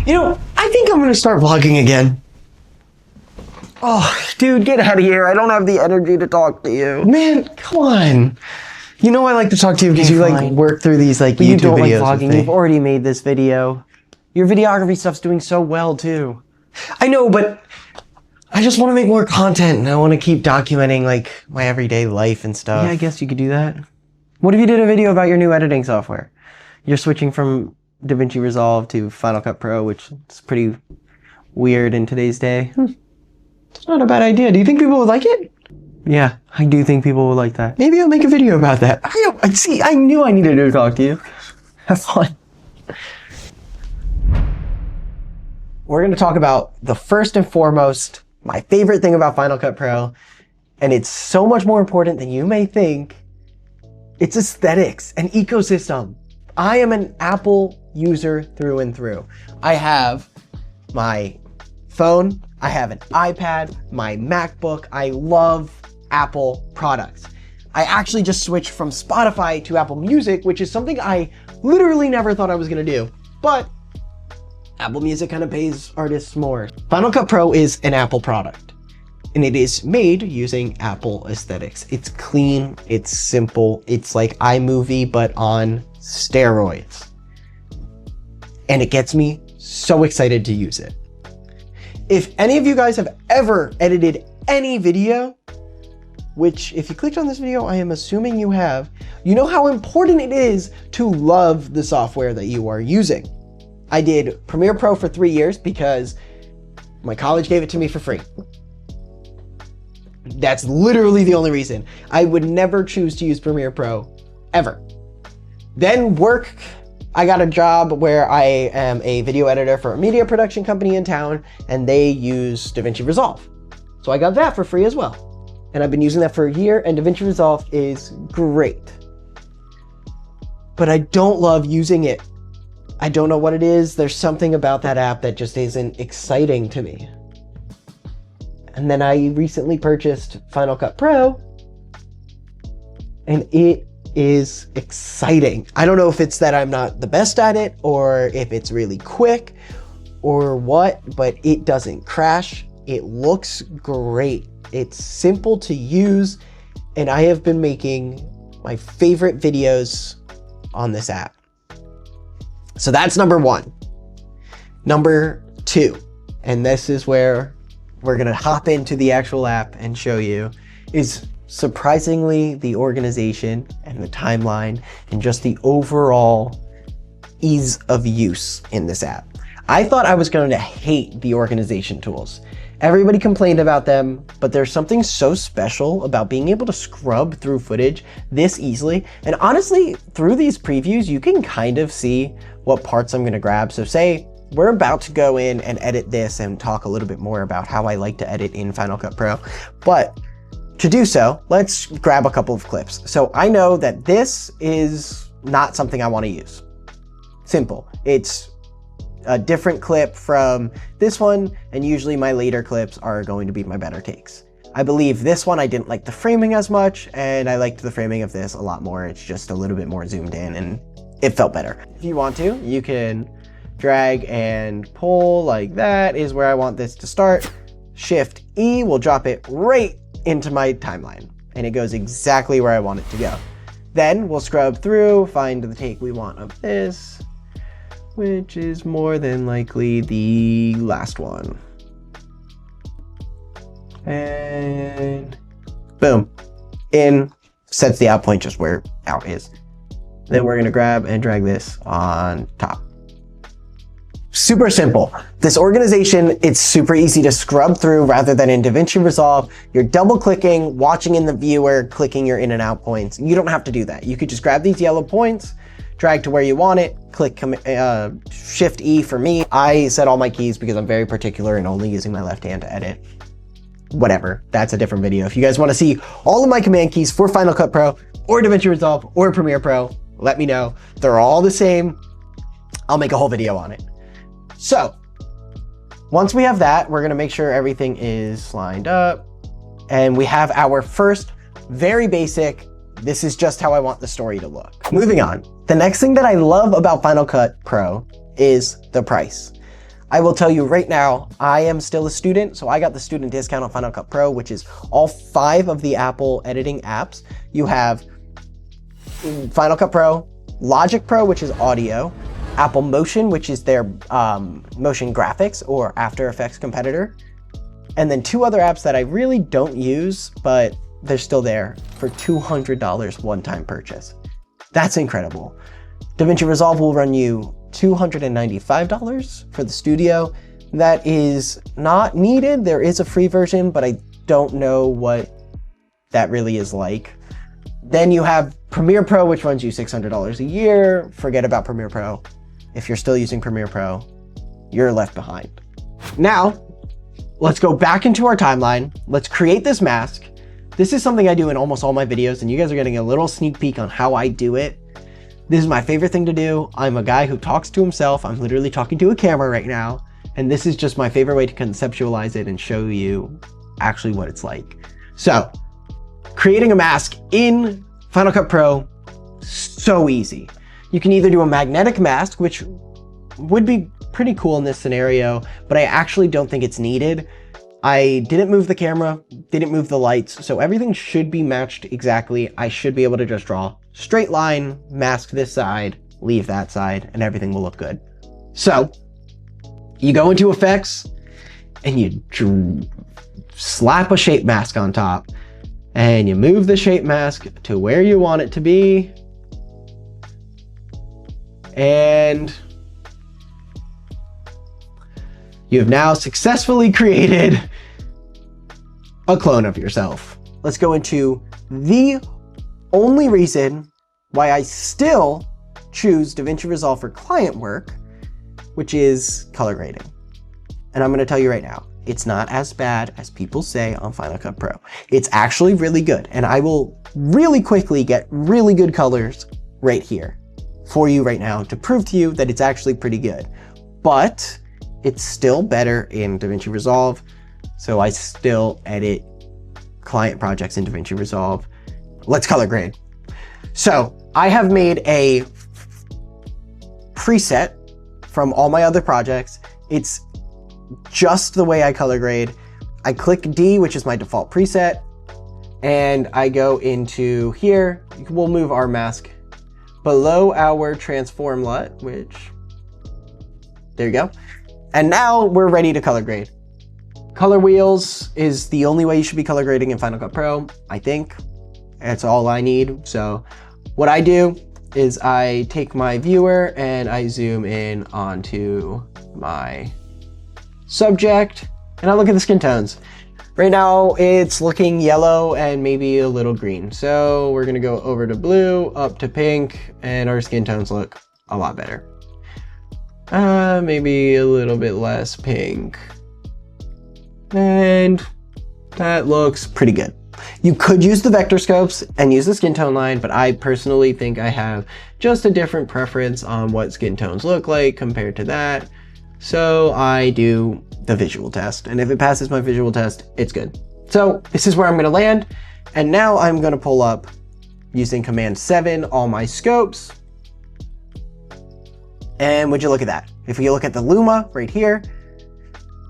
You know, I think I'm gonna start vlogging again. Oh, dude, get out of here. I don't have the energy to talk to you. Man, come on. You know I like to talk to you because you like work through these like But YouTube you don't like videos vlogging. You've already made this video. Your videography stuff's doing so well too. I know, but I just want to make more content and I want to keep documenting like my everyday life and stuff. Yeah, I guess you could do that. What if you did a video about your new editing software? You're switching from DaVinci Resolve to Final Cut Pro, which is pretty weird in today's day. It's not a bad idea. Do you think people would like it? Yeah, I do think people would like that. Maybe I'll make a video about that. I knew I needed to talk to you. Have fun. We're going to talk about the first and foremost, my favorite thing about Final Cut Pro, and it's so much more important than you may think. It's aesthetics and ecosystem. I am an Apple user through and through. I have my phone, I have an iPad, my MacBook. I love Apple products. I actually just switched from Spotify to Apple Music, which is something I literally never thought I was going to do. But Apple Music kind of pays artists more. Final Cut Pro is an Apple product, and it is made using Apple aesthetics. It's clean, it's simple, it's like iMovie, but on steroids. And it gets me so excited to use it. If any of you guys have ever edited any video, which if you clicked on this video, I am assuming you have, you know how important it is to love the software that you are using. I did Premiere Pro for 3 years because my college gave it to me for free. That's literally the only reason. I would never choose to use Premiere Pro, ever. Then work, I got a job where I am a video editor for a media production company in town, and they use DaVinci Resolve. So I got that for free as well. And I've been using that for a year, and DaVinci Resolve is great. But I don't love using it. I don't know what it is. There's something about that app that just isn't exciting to me. And then I recently purchased Final Cut Pro, and it is exciting. I don't know if it's that I'm not the best at it, or if it's really quick, or what, but it doesn't crash. It looks great. It's simple to use, and I have been making my favorite videos on this app. So that's number one. Number two, and this is where we're gonna hop into the actual app and show you, is surprisingly the organization and the timeline and just the overall ease of use in this app. I thought I was going to hate the organization tools. Everybody complained about them, but there's something so special about being able to scrub through footage this easily. And honestly, through these previews, you can kind of see what parts I'm gonna grab. So say we're about to go in and edit this and talk a little bit more about how I like to edit in Final Cut Pro. But to do so, let's grab a couple of clips. So I know that this is not something I wanna use. Simple. It's a different clip from this one, and usually my later clips are going to be my better takes. I believe this one I didn't like the framing as much, and I liked the framing of this a lot more. It's just a little bit more zoomed in and it felt better. If you want to, you can drag and pull like that is where I want this to start. Shift E will drop it right into my timeline, and it goes exactly where I want it to go. Then we'll scrub through, find the take we want of this, which is more than likely the last one. And boom, in, sets the out point just where out is. Then we're gonna grab and drag this on top. Super simple. This organization, it's super easy to scrub through rather than in DaVinci Resolve. You're double clicking, watching in the viewer, clicking your in and out points. You don't have to do that. You could just grab these yellow points, drag to where you want it, click Shift E for me. I set all my keys because I'm very particular and only using my left hand to edit. Whatever, that's a different video. If you guys want to see all of my command keys for Final Cut Pro or DaVinci Resolve or Premiere Pro, let me know. They're all the same. I'll make a whole video on it. So once we have that, we're gonna make sure everything is lined up, and we have our first very basic, this is just how I want the story to look. Moving on. The next thing that I love about Final Cut Pro is the price. I will tell you right now, I am still a student, so I got the student discount on Final Cut Pro, which is all 5 of the Apple editing apps. You have Final Cut Pro, Logic Pro, which is audio, Apple Motion, which is their motion graphics or After Effects competitor, and then 2 other apps that I really don't use, but they're still there for $200 one-time purchase. That's incredible. DaVinci Resolve will run you $295 for the studio. That is not needed. There is a free version, but I don't know what that really is like. Then you have Premiere Pro, which runs you $600 a year. Forget about Premiere Pro. If you're still using Premiere Pro, you're left behind. Now, let's go back into our timeline. Let's create this mask. This is something I do in almost all my videos, and you guys are getting a little sneak peek on how I do it. This is my favorite thing to do. I'm a guy who talks to himself. I'm literally talking to a camera right now. And this is just my favorite way to conceptualize it and show you actually what it's like. So, creating a mask in Final Cut Pro, so easy. You can either do a magnetic mask, which would be pretty cool in this scenario, but I actually don't think it's needed. I didn't move the camera, didn't move the lights, so everything should be matched exactly. I should be able to just draw straight line, mask this side, leave that side, and everything will look good. So, you go into effects, and you slap a shape mask on top, and you move the shape mask to where you want it to be, and you have now successfully created a clone of yourself. Let's go into the only reason why I still choose DaVinci Resolve for client work, which is color grading. And I'm gonna tell you right now, it's not as bad as people say on Final Cut Pro. It's actually really good, and I will really quickly get really good colors right here for you right now to prove to you that it's actually pretty good. But it's still better in DaVinci Resolve, so I still edit client projects in DaVinci Resolve. Let's color grade. So I have made a preset from all my other projects. It's just the way I color grade. I click D, which is my default preset, and I go into here. We'll move our mask below our transform LUT, which, there you go. And now we're ready to color grade. Color wheels is the only way you should be color grading in Final Cut Pro, I think. That's all I need. So what I do is I take my viewer and I zoom in onto my subject and I look at the skin tones. Right now it's looking yellow and maybe a little green. So we're gonna go over to blue, up to pink, and our skin tones look a lot better. Maybe a little bit less pink. And that looks pretty good. You could use the vector scopes and use the skin tone line, but I personally think I have just a different preference on what skin tones look like compared to that. So I do the visual test, and if it passes my visual test, it's good. So this is where I'm gonna land. And now I'm gonna pull up, using Command 7, all my scopes. And would you look at that? If we look at the Luma right here,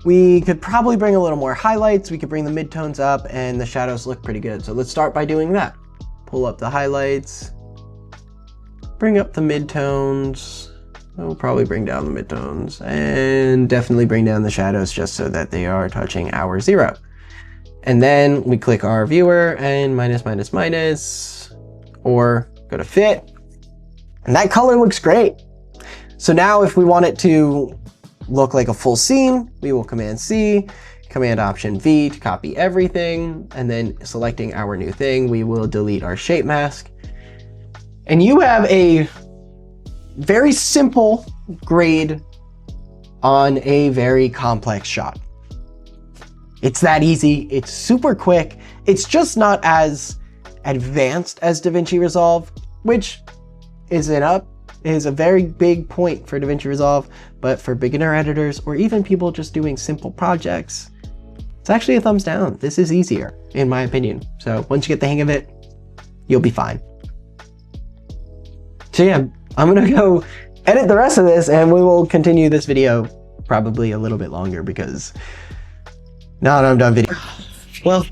we could probably bring a little more highlights. We could bring the midtones up and the shadows look pretty good. So let's start by doing that. Pull up the highlights, bring up the midtones. We'll probably bring down the midtones and definitely bring down the shadows just so that they are touching our 0. And then we click our viewer and minus, minus, minus, or go to fit. And that color looks great. So now if we want it to look like a full scene, we will Command C, Command Option V to copy everything, and then selecting our new thing, we will delete our shape mask. And you have a very simple grade on a very complex shot. It's that easy, it's super quick. It's just not as advanced as DaVinci Resolve, which is a very big point for DaVinci Resolve, but for beginner editors or even people just doing simple projects, it's actually a thumbs down. This is easier, in my opinion. So once you get the hang of it, you'll be fine. So yeah, I'm gonna go edit the rest of this and we will continue this video probably a little bit longer because now that I'm done video. Well,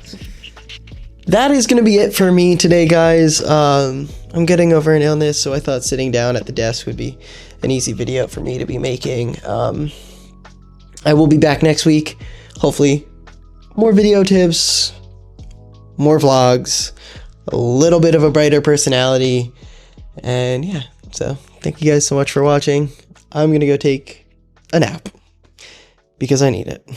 that is going to be it for me today, guys. I'm getting over an illness, so I thought sitting down at the desk would be an easy video for me to be making. I will be back next week. Hopefully, more video tips, more vlogs, a little bit of a brighter personality. And yeah, so thank you guys so much for watching. I'm going to go take a nap because I need it.